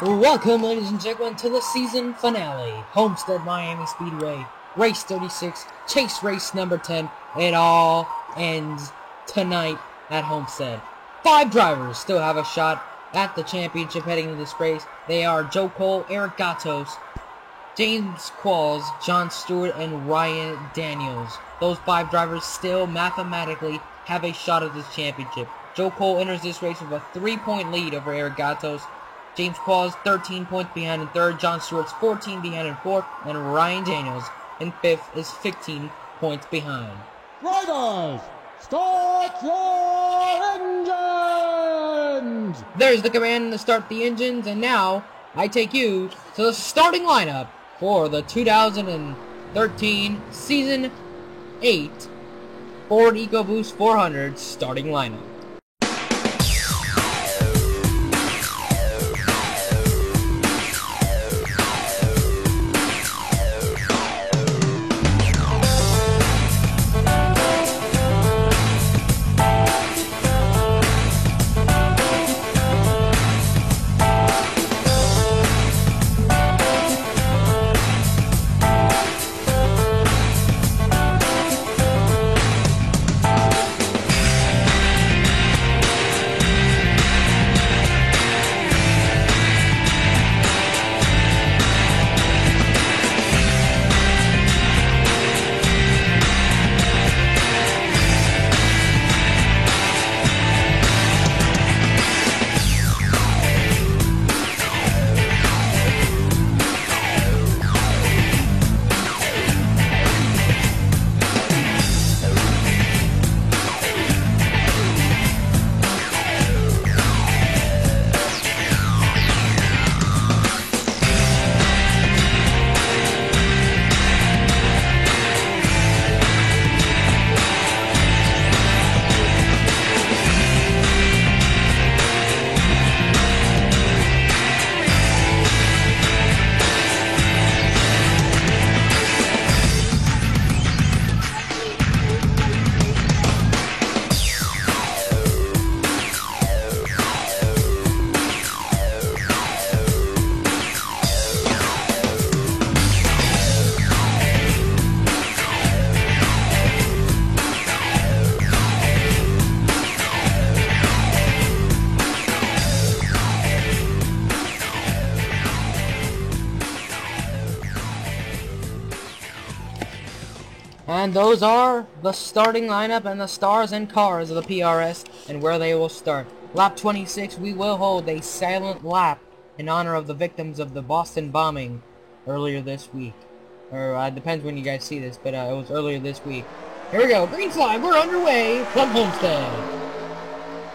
Welcome, ladies and gentlemen, to the season finale. Homestead Miami Speedway, race 36, chase race number 10. It all ends tonight at Homestead. 5 drivers still have a shot at the championship heading into this race. They are Joe Cole, Eric Gatos, James Qualls, John Stewart, and Ryan Daniels. Those 5 drivers still mathematically have a shot at this championship. Joe Cole enters this race with a 3-point lead over Eric Gatos. James Qualls 13 points behind in third, John Stewart's 14 behind in fourth, and Ryan Daniels in fifth is 15 points behind. Drivers, start your engines! There's the command to start the engines, and now I take you to the starting lineup for the 2013 Season 8 Ford EcoBoost 400 starting lineup. And those are the starting lineup and the stars and cars of the PRS and where they will start. Lap 26, we will hold a silent lap in honor of the victims of the Boston bombing earlier this week. Or, depends when you guys see this, but it was earlier this week. Here we go, green flag, we're underway from Homestead.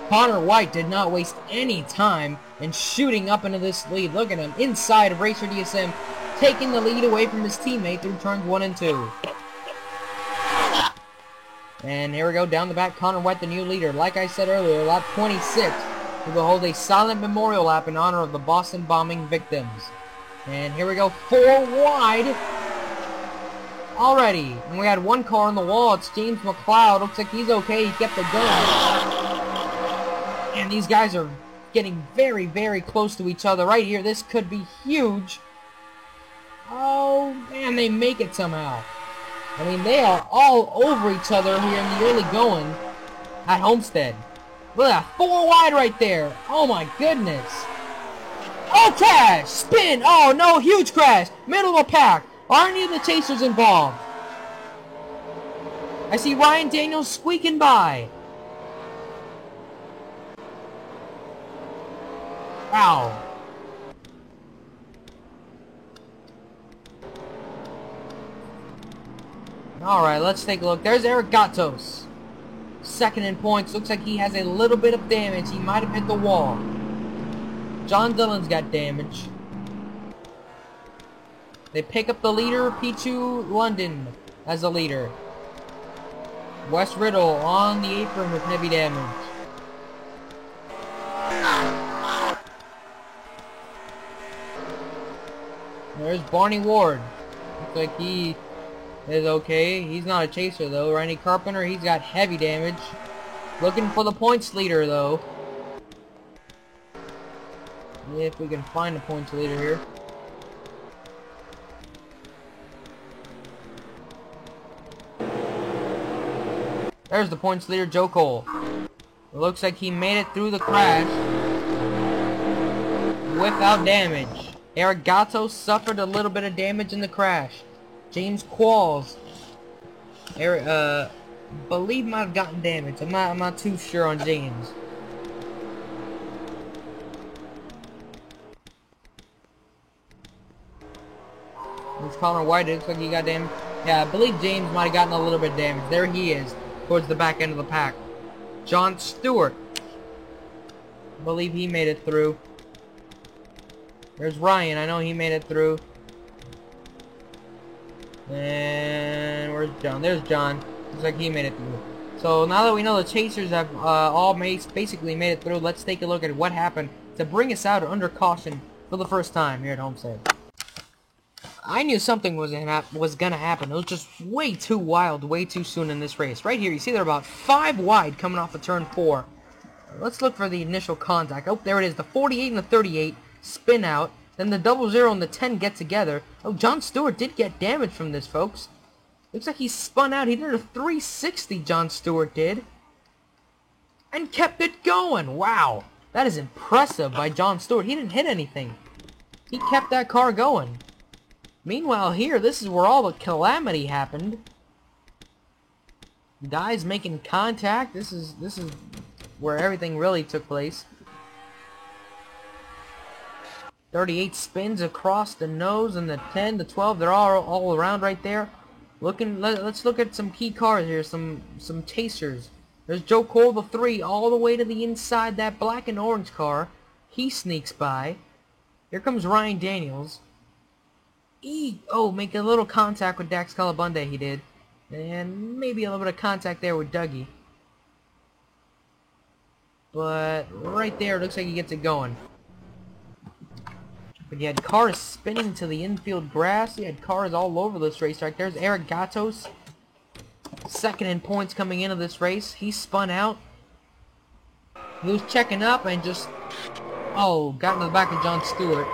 Connor White did not waste any time in shooting up into this lead. Look at him, inside of Racer DSM, taking the lead away from his teammate through turns 1 and 2. And here we go, down the back, Connor White, the new leader. Like I said earlier, lap 26, we will hold a silent memorial lap in honor of the Boston bombing victims. And here we go, 4 wide already. And we had 1 car on the wall. It's James McLeod. Looks like he's okay. He kept it going. And these guys are getting very, very close to each other right here. This could be huge. Oh, man, they make it somehow. I mean, they are all over each other here in the early going at Homestead. Look at that, 4 wide right there. Oh my goodness. Oh, crash! Spin! Oh no, huge crash! Middle of the pack. Are any of the chasers involved? I see Ryan Daniels squeaking by. Wow. Alright, let's take a look. There's Eric Gatos. Second in points. Looks like he has a little bit of damage. He might have hit the wall. John Dillon's got damage. They pick up the leader, Pichu London, as the leader. Wes Riddle on the apron with heavy damage. There's Barney Ward. Looks like he is okay. He's not a chaser though. Randy Carpenter, he's got heavy damage. Looking for the points leader though. If we can find the points leader here. There's the points leader, Joe Cole. It looks like he made it through the crash without damage. Eric Gatto suffered a little bit of damage in the crash. James Qualls, believe might have gotten damage. I'm not too sure on James. It's Connor White. It looks like he got damaged. Yeah, I believe James might have gotten a little bit of damage. There he is, towards the back end of the pack. John Stewart, I believe he made it through. There's Ryan. I know he made it through. And where's John? There's John. Looks like he made it through. So now that we know the Chasers have all basically made it through, let's take a look at what happened to bring us out under caution for the first time here at Homestead. I knew something was gonna happen. It was just way too wild, way too soon in this race. Right here, you see they're about 5 wide coming off of turn 4. Let's look for the initial contact. Oh, there it is. The 48 and the 38 spin out. Then the 00 and the 10 get together. Oh, John Stewart did get damage from this, folks. Looks like he spun out. He did a 360, John Stewart did. And kept it going. Wow. That is impressive by John Stewart. He didn't hit anything. He kept that car going. Meanwhile here, this is where all the calamity happened. Guys making contact. This is where everything really took place. 38 spins across the nose, and the 10, the 12, they're all around right there. Let's look at some key cars here, some chasers. There's Joe Cole, the 3, all the way to the inside that black and orange car. He sneaks by. Here comes Ryan Daniels. Make a little contact with Dax Calabunde, he did. And maybe a little bit of contact there with Dougie. But right there, it looks like he gets it going. But you had cars spinning to the infield grass. You had cars all over this racetrack. There's Eric Gatos. Second in points coming into this race. He spun out. He was checking up and just... got into the back of John Stewart.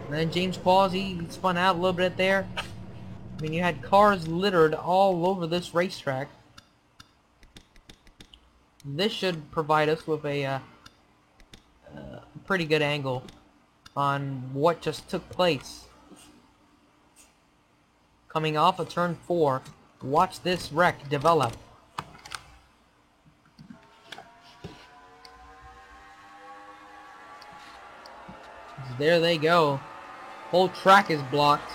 And then James Qualls, he spun out a little bit there. I mean, you had cars littered all over this racetrack. This should provide us with a pretty good angle on what just took place. Coming off of turn 4, watch this wreck develop. There they go. Whole track is blocked.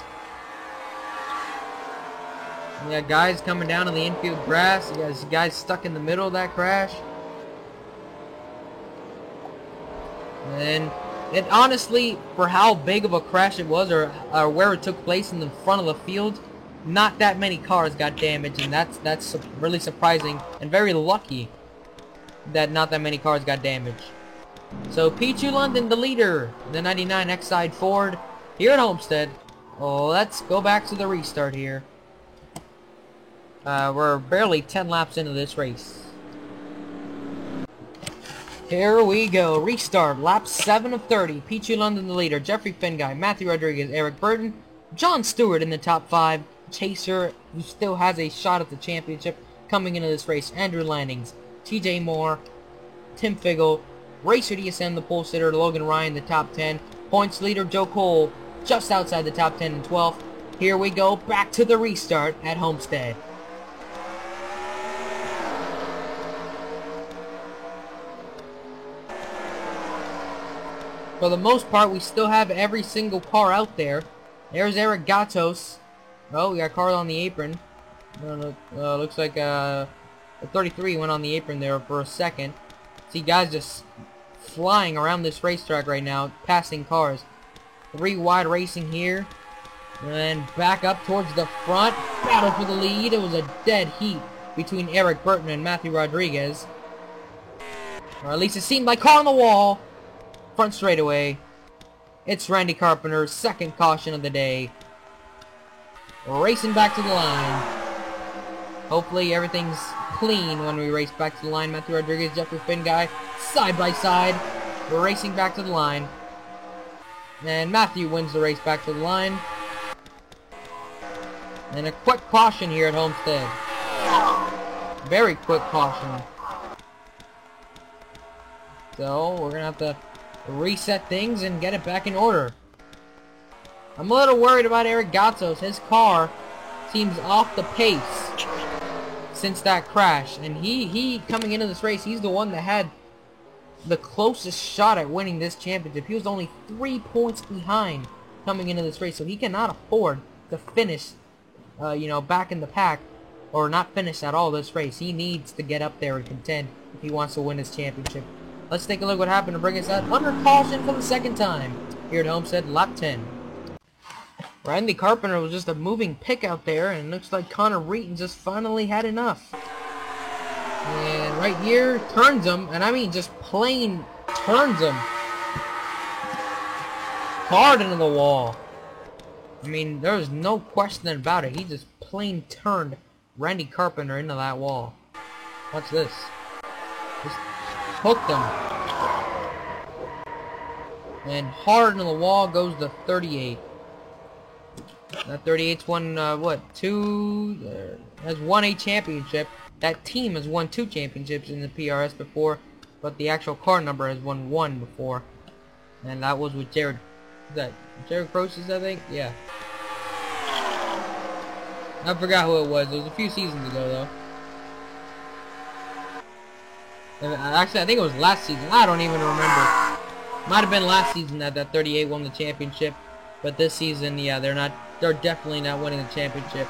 You got guys coming down on the infield grass. You got guys stuck in the middle of that crash. And it honestly, for how big of a crash it was, or where it took place in the front of the field, not that many cars got damaged, and that's really surprising and very lucky that not that many cars got damaged. So P2 London, the leader, the 99 Exide Ford here at Homestead. Let's go back to the restart here. We're barely 10 laps into this race. Here we go. Restart. Lap 7 of 30. P2 London, the leader. Jeffrey Finguy, Matthew Rodriguez, Eric Burton, John Stewart in the top 5. Chaser, who still has a shot at the championship coming into this race. Andrew Landings, TJ Moore, Tim Figgle, Racer DSM, the pole sitter, Logan Ryan, the top 10. Points leader, Joe Cole, just outside the top 10 and 12th. Here we go, back to the restart at Homestead. For the most part, we still have every single car out there. There's Eric Gatos. Oh, we got Carl on the apron. Looks like the 33 went on the apron there for a second. See guys just flying around this racetrack right now, passing cars. 3 wide racing here. And then back up towards the front. Battle for the lead. It was a dead heat between Eric Burton and Matthew Rodriguez. Or at least it seemed like car on the wall. Front straightaway. It's Randy Carpenter's second caution of the day. Racing back to the line. Hopefully everything's clean when we race back to the line. Matthew Rodriguez, Jeffrey Finguy, side by side. We're racing back to the line. And Matthew wins the race back to the line. And a quick caution here at Homestead. Very quick caution. So, we're going to have to reset things and get it back in order. I'm a little worried about Eric Gatos. His car seems off the pace since that crash. And he coming into this race, he's the one that had the closest shot at winning this championship. He was only 3 points behind coming into this race. So he cannot afford to finish, back in the pack. Or not finish at all this race. He needs to get up there and contend if he wants to win this championship. Let's take a look what happened to bring us out under caution for the second time here at Homestead, lap 10. Randy Carpenter was just a moving pick out there, and it looks like Connor Reeton just finally had enough. And right here, turns him, and I mean just plain turns him hard into the wall. I mean, there's no question about it. He just plain turned Randy Carpenter into that wall. Watch this. Just hooked him. And hard into the wall goes the 38. That 38's won, has won a championship. That team has won 2 championships in the PRS before, but the actual car number has won 1 before. And that was with Jared Croces, I think? Yeah. I forgot who it was. It was a few seasons ago, though. And actually, I think it was last season. I don't even remember. Might have been last season that 38 won the championship. But this season, yeah, they're definitely not winning the championship.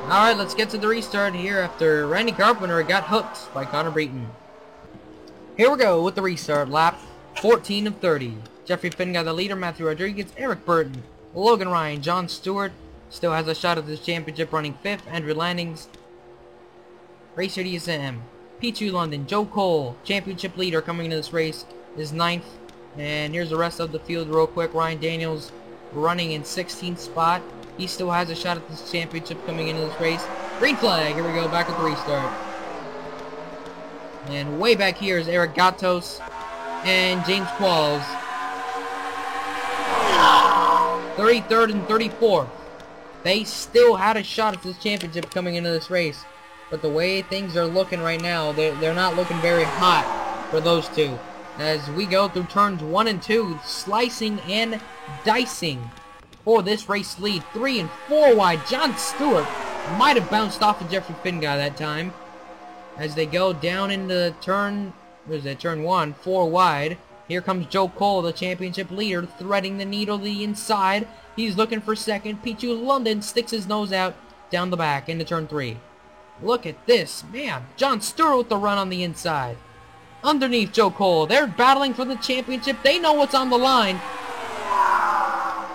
Alright, let's get to the restart here after Randy Carpenter got hooked by Connor Reeton. Here we go with the restart. Lap 14 of 30. Jeffrey Finn got the leader. Matthew Rodriguez, Eric Burton, Logan Ryan, John Stewart still has a shot at this championship, running 5th. Andrew Landings, Racer DSM, P2 London, Joe Cole, championship leader coming into this race, is 9th. And here's the rest of the field real quick. Ryan Daniels running in 16th spot. He still has a shot at this championship coming into this race. Green flag. Here we go, back at the restart. And way back here is Eric Gatos and James Qualls. 33rd and 34th. They still had a shot at this championship coming into this race. But the way things are looking right now, they're not looking very hot for those two. As we go through turns 1 and 2, slicing and dicing for this race lead. 3 and 4 wide. John Stewart might have bounced off of Jeffrey Finn guy that time. As they go down into turn 1, 4 wide. Here comes Joe Cole, the championship leader, threading the needle to the inside. He's looking for second. P2 London sticks his nose out down the back into turn 3. Look at this, man. John Stewart with the run on the inside. Underneath Joe Cole. They're battling for the championship. They know what's on the line.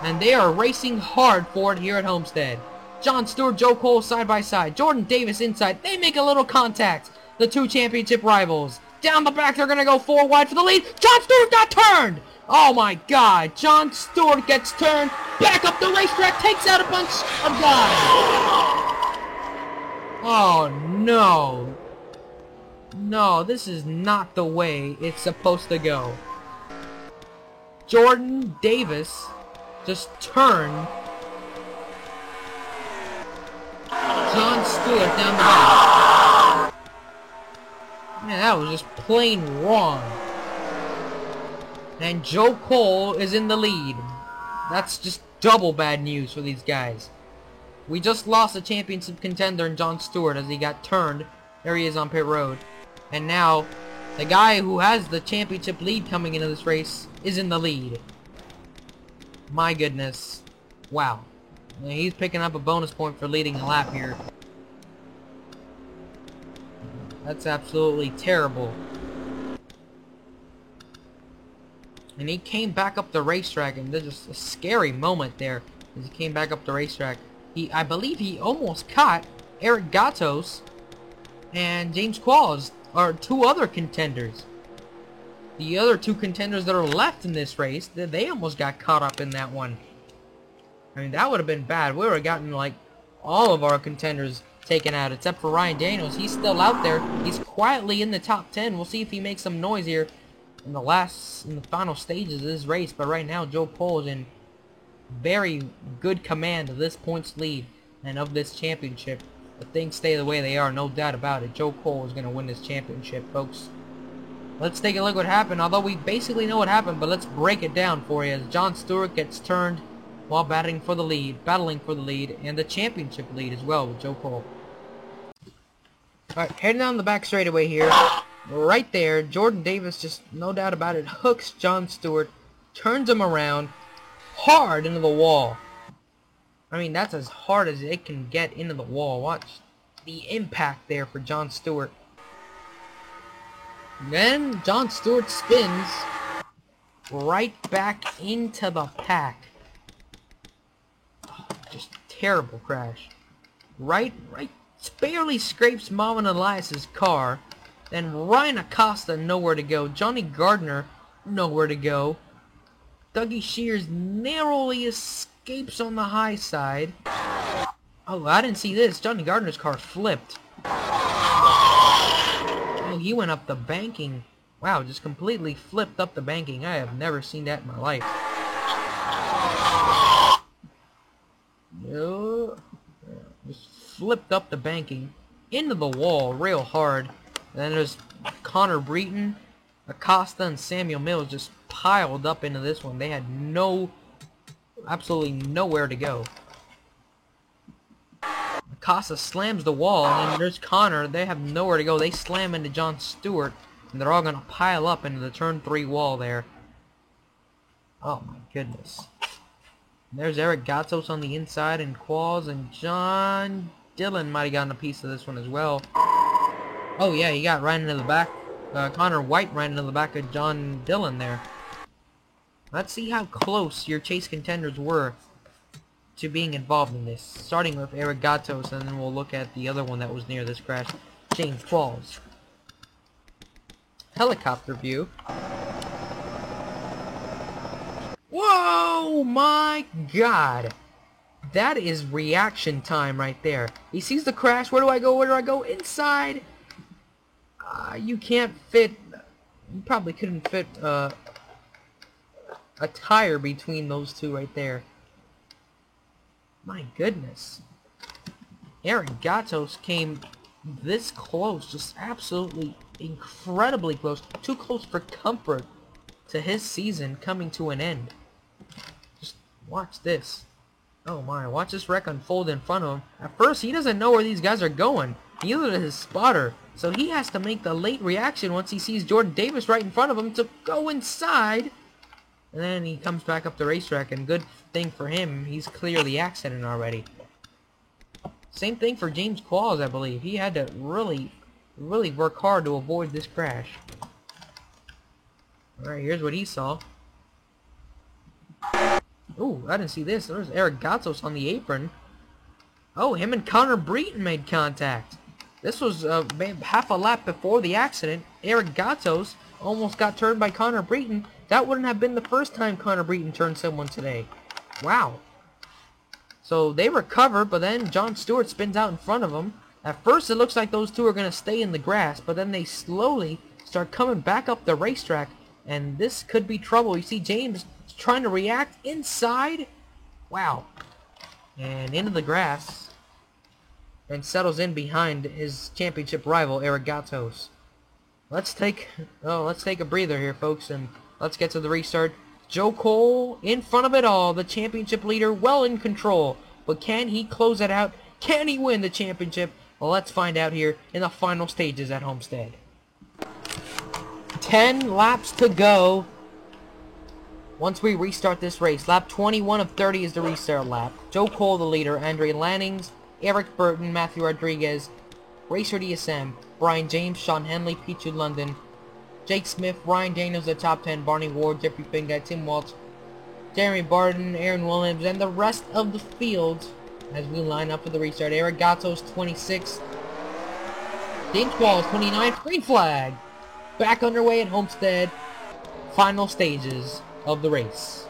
And they are racing hard for it here at Homestead. John Stewart, Joe Cole side by side. Jordan Davis inside. They make a little contact. The 2 championship rivals. Down the back, they're going to go 4 wide for the lead. John Stewart got turned. Oh my God. John Stewart gets turned. Back up the racetrack. Takes out a bunch of guys. Oh no. No, this is not the way it's supposed to go. Jordan Davis just turned John Stewart down the back. Man, that was just plain wrong. And Joe Cole is in the lead. That's just double bad news for these guys. We just lost a championship contender in John Stewart as he got turned. There he is on pit road. And now, the guy who has the championship lead coming into this race is in the lead. My goodness. Wow. He's picking up a bonus point for leading the lap here. That's absolutely terrible. And he came back up the racetrack, and there's just a scary moment there as he came back up the racetrack. I believe he almost caught Eric Gatos and James Qualls, are 2 other contenders. The other 2 contenders that are left in this race, they almost got caught up in that one. I mean, that would have been bad. We would have gotten, like, all of our contenders taken out, except for Ryan Daniels. He's still out there. He's quietly in the top 10. We'll see if he makes some noise here in the final stages of this race, but right now Joe Cole is in very good command of this points lead and of this championship. If things stay the way they are, no doubt about it, Joe Cole is going to win this championship, folks. Let's take a look at what happened, although we basically know what happened, but let's break it down for you as Jon Stewart gets turned while battling for the lead, and the championship lead as well with Joe Cole. Alright, heading down the back straightaway here. Right there, Jordan Davis, just no doubt about it, hooks Jon Stewart, turns him around hard into the wall. I mean, that's as hard as it can get into the wall. Watch the impact there for Jon Stewart. Then Jon Stewart spins right back into the pack. Oh, just terrible crash. Right, barely scrapes Marvin Elias's car. Then Ryan Acosta nowhere to go. Johnny Gardner nowhere to go. Dougie Shears narrowly escapes on the high side. Oh, I didn't see this. Johnny Gardner's car flipped. Oh, he went up the banking. Wow, just completely flipped up the banking. I have never seen that in my life. Just flipped up the banking into the wall real hard. And then there's Connor Breton, Acosta, and Samuel Mills just piled up into this one. They had absolutely nowhere to go. Acosta slams the wall, and then there's Connor. They have nowhere to go. They slam into Jon Stewart, and they're all going to pile up into the turn 3 wall there. Oh my goodness. And there's Eric Gatos on the inside, and Qualls, and John Dillon might have gotten a piece of this one as well. Oh yeah, he got right into the back. Connor White right into the back of John Dillon there. Let's see how close your chase contenders were to being involved in this. Starting with Eric Gatos, and then we'll look at the other one that was near this crash, James Qualls. Helicopter view. Whoa, my God. That is reaction time right there. He sees the crash. Where do I go? Where do I go? Inside. You can't fit. You probably couldn't fit a tire between those two right there. My goodness. Eric Gatos came this close, just absolutely incredibly close. Too close for comfort to his season coming to an end. Just watch this. Oh my, watch this wreck unfold in front of him. At first, he doesn't know where these guys are going. Neither does his spotter. So he has to make the late reaction once he sees Jordan Davis right in front of him to go inside. And then he comes back up the racetrack, and good thing for him, he's clear of the accident already. Same thing for James Qualls, I believe. He had to really work hard to avoid this crash. Alright, here's what he saw. Ooh, I didn't see this. There's Eric Gatos on the apron. Oh, him and Connor Breton made contact. This was half a lap before the accident. Eric Gatos almost got turned by Connor Breton. That wouldn't have been the first time Connor Breton turned someone today. Wow. So they recover, but then Jon Stewart spins out in front of them. At first it looks like those two are going to stay in the grass, but then they slowly start coming back up the racetrack, and this could be trouble. You see James trying to react inside. Wow. And into the grass, and settles in behind his championship rival, Eric Gatos. Let's take a breather here, folks, and let's get to the restart. Joe Cole in front of it all, the championship leader, well in control. But can he close it out? Can he win the championship? Well, let's find out here in the final stages at Homestead. 10 laps to go once we restart this race. Lap 21 of 30 is the restart lap. Joe Cole the leader, Andre Lannings, Eric Burton, Matthew Rodriguez, Racer DSM, Brian James, Sean Henley, Pichu London, Jake Smith, Ryan Daniels, the top 10, Barney Ward, Jeffrey Finguy, Tim Waltz, Jeremy Barton, Aaron Williams, and the rest of the field as we line up for the restart. Eric Gatos, 26. James Qualls, 29. Green flag. Back underway at Homestead. Final stages of the race.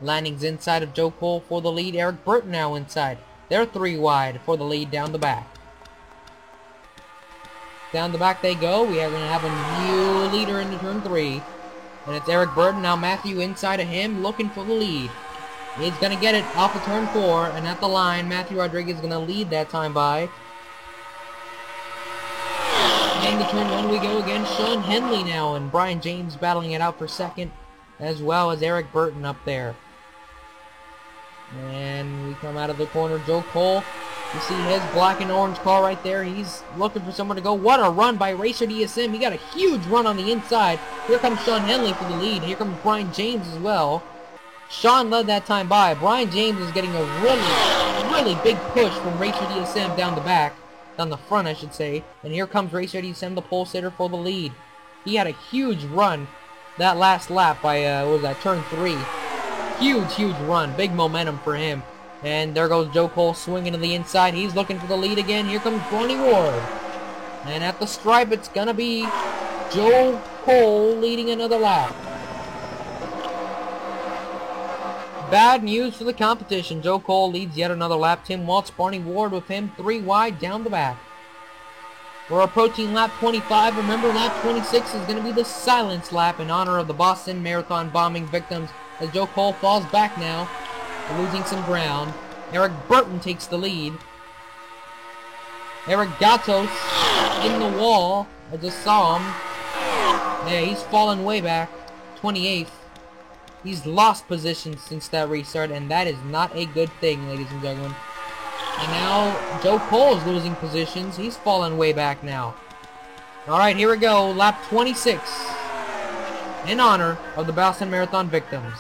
Lannings inside of Joe Cole for the lead. Eric Burton now inside. They're 3 wide for the lead down the back. Down the back they go. We are going to have a new leader into turn 3. And it's Eric Burton. Now Matthew inside of him looking for the lead. He's going to get it off of turn 4. And at the line, Matthew Rodriguez is going to lead that time by. Into turn 1 we go again. Sean Henley now. And Brian James battling it out for second. As well as Eric Burton up there. And we come out of the corner. Joe Cole. You see his black and orange car right there. He's looking for someone to go. What a run by Racer DSM. He got a huge run on the inside. Here comes Sean Henley for the lead. Here comes Brian James as well. Sean led that time by. Brian James is getting a really big push from Racer DSM down the back. Down the front, I should say. And here comes Racer DSM, the pole sitter, for the lead. He had a huge run that last lap by, what was that, turn 3. Huge run. Big momentum for him. And there goes Joe Cole swinging to the inside. He's looking for the lead again. Here comes Barney Ward. And at the stripe, it's going to be Joe Cole leading another lap. Bad news for the competition. Joe Cole leads yet another lap. Tim Waltz, Barney Ward with him 3 wide down the back. We're approaching lap 25. Remember, lap 26 is going to be the silence lap in honor of the Boston Marathon bombing victims as Joe Cole falls back now, losing some ground. Eric Burton takes the lead. Eric Gatos in the wall. I just saw him. Yeah, he's fallen way back. 28th. He's lost position since that restart, and that is not a good thing, ladies and gentlemen. And now Joe Cole is losing positions. He's fallen way back now. Alright, here we go. Lap 26. In honor of the Boston Marathon victims.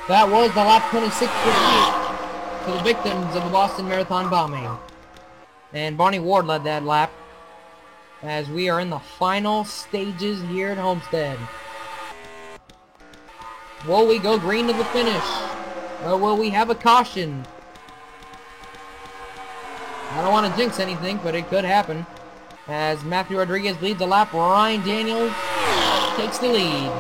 That was the lap 26 defeat to the victims of the Boston Marathon bombing. And Barney Ward led that lap as we are in the final stages here at Homestead. Will we go green to the finish? Or will we have a caution? I don't want to jinx anything, but it could happen. As Matthew Rodriguez leads the lap, Ryan Daniels takes the lead.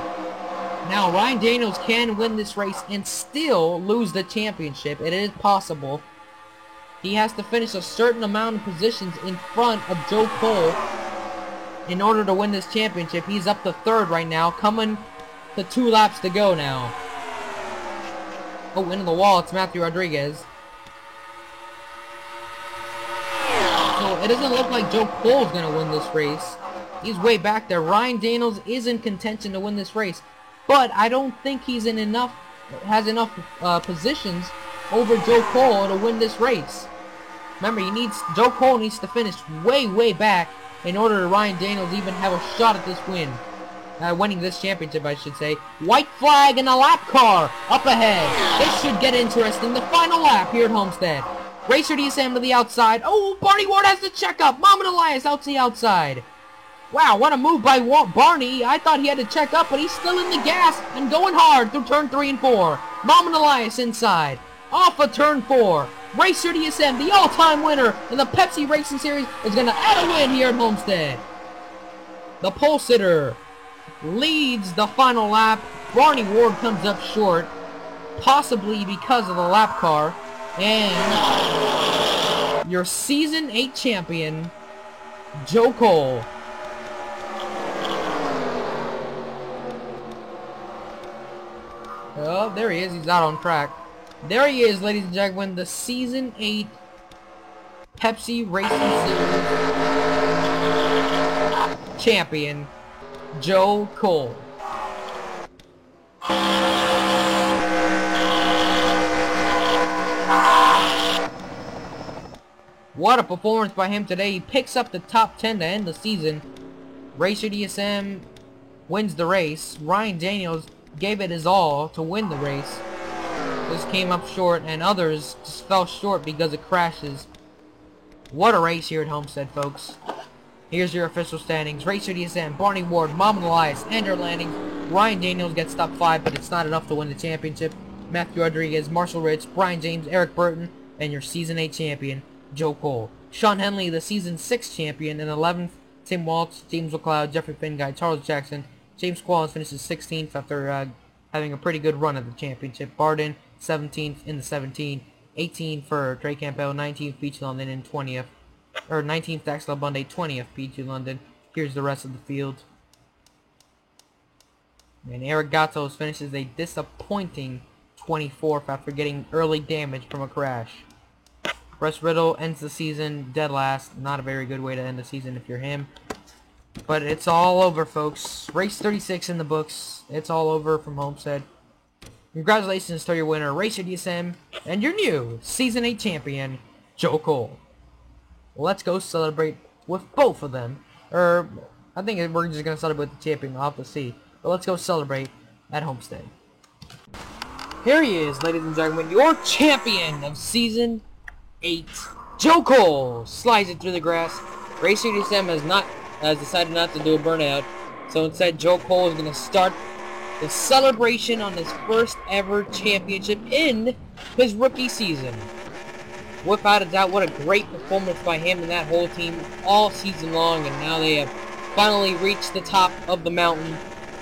Now, Ryan Daniels can win this race and still lose the championship. It is possible. He has to finish a certain amount of positions in front of Joe Cole in order to win this championship. He's up to 3rd right now, coming to 2 laps to go now. Oh, into the wall, it's Matthew Rodriguez. So, it doesn't look like Joe Cole's going to win this race. He's way back there. Ryan Daniels is in contention to win this race. But I don't think he's has enough positions over Joe Cole to win this race. Remember, Joe Cole needs to finish way back in order to Ryan Daniels even have a shot at this win. Winning this championship, I should say. White flag and a lap car up ahead. This should get interesting. The final lap here at Homestead. Racer DSM to the outside. Oh, Barney Ward has the checkup. Mom and Elias out to the outside. Wow, what a move by Barney. I thought he had to check up, but he's still in the gas and going hard through turn 3 and 4. Mom and Elias inside. Off of turn 4. Racer DSM, the all-time winner in the Pepsi Racing Series, is going to add a win here at Homestead. The pole sitter leads the final lap. Barney Ward comes up short, possibly because of the lap car. And your Season 8 champion, Joe Cole. Oh, there he is. He's out on track. There he is, ladies and gentlemen. The Season 8 Pepsi Racing Series champion, Joe Cole. What a performance by him today. He picks up the top 10 to end the season. Racer DSM wins the race. Ryan Daniels gave it his all to win the race. Just came up short, and others just fell short because of crashes. What a race here at Homestead, folks. Here's your official standings. Racer DSM, Barney Ward, Mom Elias, Andrew Lanning, Ryan Daniels gets top 5, but it's not enough to win the championship. Matthew Rodriguez, Marshall Rich, Brian James, Eric Burton, and your Season 8 champion, Joe Cole. Sean Henley, the Season 6 champion, in 11th. Tim Waltz, James McLeod, Jeffrey Finguy, Charles Jackson. James Qualls finishes 16th after having a pretty good run at the championship. Barden, 17th in the 17. 18 for Trey Campbell, 19th Beach London, and 20th. Or 19th Axel Bundy, 20th PG London. Here's the rest of the field. And Eric Gatos finishes a disappointing 24th after getting early damage from a crash. Russ Riddle ends the season dead last. Not a very good way to end the season if you're him. But it's all over, folks. Race 36 in the books. It's all over from Homestead. Congratulations to your winner, Racer DSM, and your new Season 8 champion, Joe Cole. Let's go celebrate with both of them. I think we're just going to celebrate the champion. We'll have to see. But let's go celebrate at Homestead. Here he is, ladies and gentlemen, your champion of Season 8. Joe Cole slides it through the grass. Racer DSM has decided not to do a burnout. So instead, Joe Cole is going to start the celebration on his first ever championship in his rookie season. Without a doubt, what a great performance by him and that whole team all season long, and now they have finally reached the top of the mountain,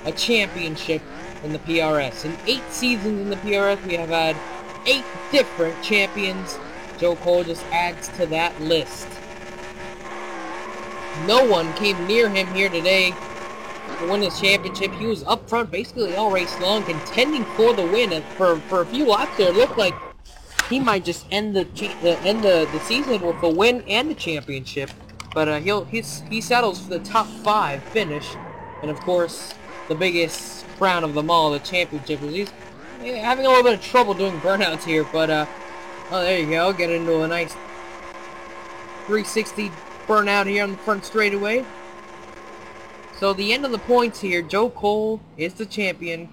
a championship in the PRS. In 8 seasons in the PRS, we have had 8 different champions. Joe Cole just adds to that list. No one came near him here today to win this championship. He was up front basically all race long, contending for the win, and for a few laps there, it looked like he might just end the season with a win and the championship. But he settles for the top 5 finish, and of course the biggest crown of them all, the championship. He's having a little bit of trouble doing burnouts here, but oh, there you go, get into a nice 360 burnout here on the front straightaway. So the end of the points here, Joe Cole is the champion.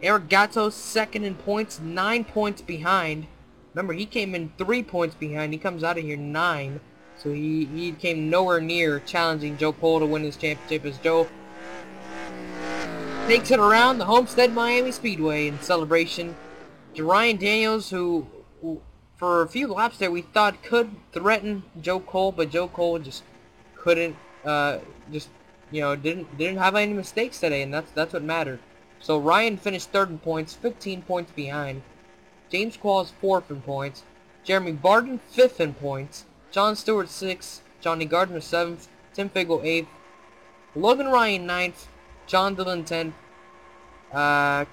Eric Gatos second in points, 9 points behind. Remember, he came in 3 points behind. He comes out of here 9. So he came nowhere near challenging Joe Cole to win this championship, as Joe takes it around the Homestead Miami Speedway in celebration. Ryan Daniels, who for a few laps there we thought could threaten Joe Cole, but Joe Cole just couldn't, didn't have any mistakes today, and that's what mattered. So Ryan finished 3rd in points, 15 points behind. James Qualls 4th in points. Jeremy Barden 5th in points. John Stewart 6th. Johnny Gardner 7th. Tim Figel 8th. Logan Ryan 9th. John Dillon 10th.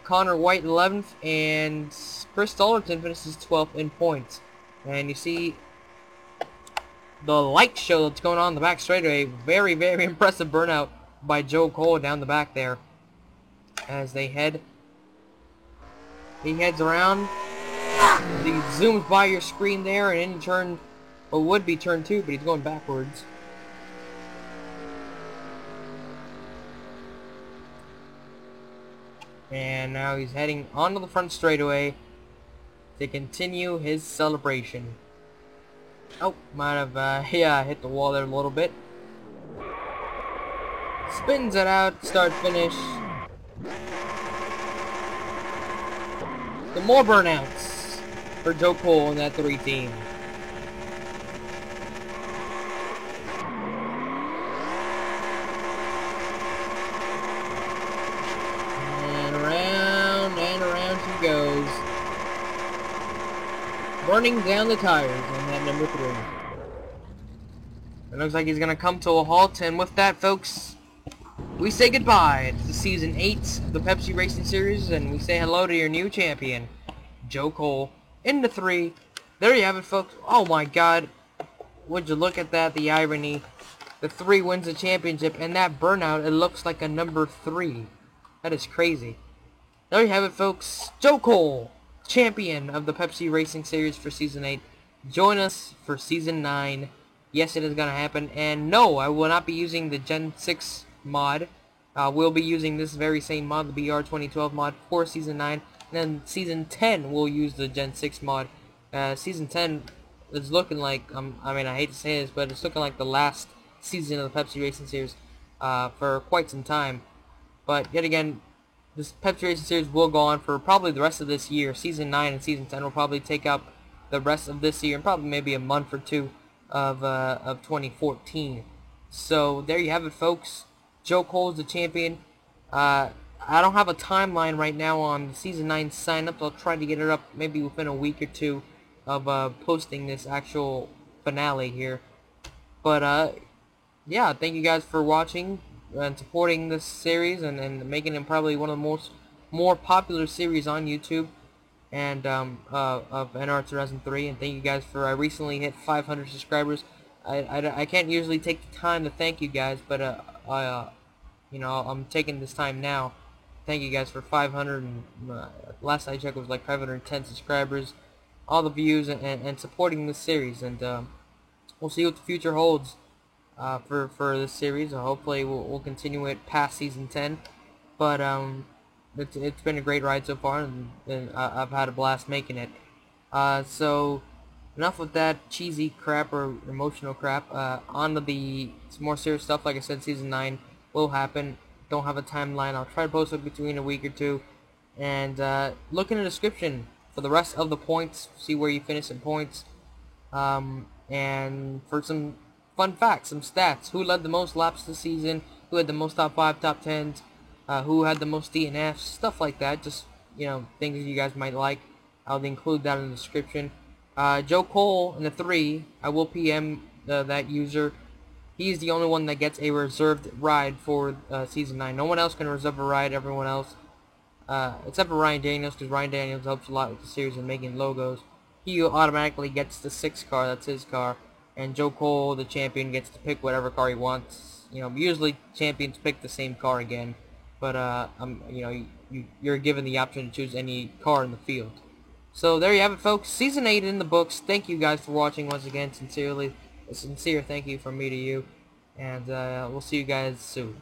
Connor White 11th. And Chris Dollerton finishes 12th in points. And you see the light show that's going on in the back straightaway. Very, very impressive burnout by Joe Cole down the back there. As he heads around. He zooms by your screen there and in turn, or would be turn 2, but he's going backwards. And now he's heading onto the front straightaway to continue his celebration. Oh, might have, hit the wall there a little bit. Spins it out, start finish. The more burnouts for Joe Cole and that 3 team. And around she goes. Burning down the tires on that number 3. It looks like he's going to come to a halt, and with that, folks, we say goodbye to Season 8 of the Pepsi Racing Series, and we say hello to your new champion, Joe Cole, in the 3. There you have it, folks. Oh my god. Would you look at that, the irony. The 3 wins the championship, and that burnout, it looks like a number 3. That is crazy. There you have it, folks. Joe Cole, champion of the Pepsi Racing Series for Season 8. Join us for Season 9. Yes, it is going to happen. And no, I will not be using the Gen 6 mod. We'll be using this very same mod, the BR 2012 mod, for Season 9. And then Season 10, we'll use the Gen 6 mod. Season 10 is looking like, I mean, I hate to say this, but it's looking like the last season of the Pepsi Racing Series for quite some time. But yet again, this Pepsi Racing Series will go on for probably the rest of this year. Season 9 and Season 10 will probably take up the rest of this year and probably maybe a month or two of 2014. So there you have it, folks. Joe Cole is the champion. I don't have a timeline right now on the Season 9 sign-ups. I'll try to get it up maybe within a week or two of posting this actual finale here. But yeah, thank you guys for watching and supporting this series and making it probably one of the more popular series on YouTube and of NR 2003. And thank you guys for I recently hit 500 subscribers. I can't usually take the time to thank you guys, but you know, I'm taking this time now. Thank you guys for 500 and last I checked it was like 510 subscribers, all the views and supporting this series, and we'll see what the future holds for this series. Hopefully we'll continue it past Season 10, but it's been a great ride so far, and I've had a blast making it. So enough with that cheesy crap or emotional crap. On to some more serious stuff. Like I said, Season 9 will happen. Don't have a timeline. I'll try to post it between a week or two. And look in the description for the rest of the points. See where you finish in points. And for some fun facts, some stats. Who led the most laps this season? Who had the most top 5, top 10s? Who had the most DNFs? Stuff like that. Just, you know, things you guys might like. I'll include that in the description. Joe Cole in the 3. I will PM that user. He's the only one that gets a reserved ride for Season 9. No one else can reserve a ride. Everyone else, except for Ryan Daniels, because Ryan Daniels helps a lot with the series and making logos. He automatically gets the 6th car. That's his car. And Joe Cole, the champion, gets to pick whatever car he wants. You know, usually champions pick the same car again, but you know, you're given the option to choose any car in the field. So there you have it, folks. Season 8 in the books. Thank you guys for watching once again. Sincerely, a sincere thank you from me to you, and we'll see you guys soon.